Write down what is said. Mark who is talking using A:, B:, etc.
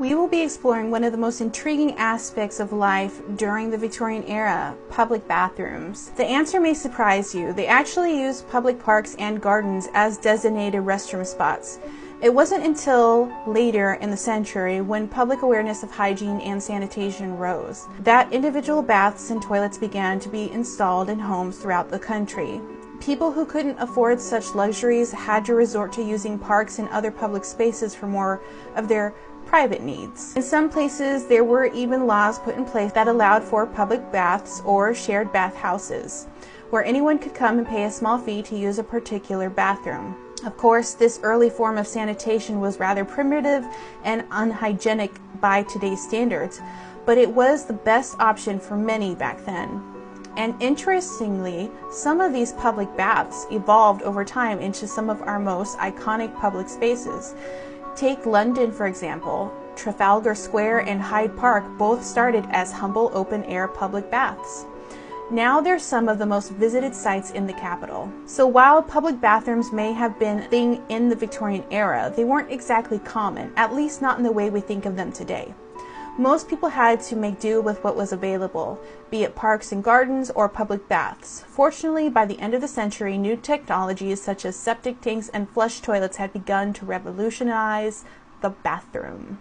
A: We will be exploring one of the most intriguing aspects of life during the Victorian era, public bathrooms. The answer may surprise you. They actually used public parks and gardens as designated restroom spots. It wasn't until later in the century, when public awareness of hygiene and sanitation rose, that individual baths and toilets began to be installed in homes throughout the country. People who couldn't afford such luxuries had to resort to using parks and other public spaces for more of their private needs. In some places, there were even laws put in place that allowed for public baths or shared bathhouses, where anyone could come and pay a small fee to use a particular bathroom. Of course, this early form of sanitation was rather primitive and unhygienic by today's standards, but it was the best option for many back then. And interestingly, some of these public baths evolved over time into some of our most iconic public spaces. Take London, for example. Trafalgar Square and Hyde Park both started as humble open-air public baths. Now they're some of the most visited sites in the capital. So while public bathrooms may have been a thing in the Victorian era, they weren't exactly common, at least not in the way we think of them today. Most people had to make do with what was available, be it parks and gardens or public baths. Fortunately, by the end of the century, new technologies such as septic tanks and flush toilets had begun to revolutionize the bathroom.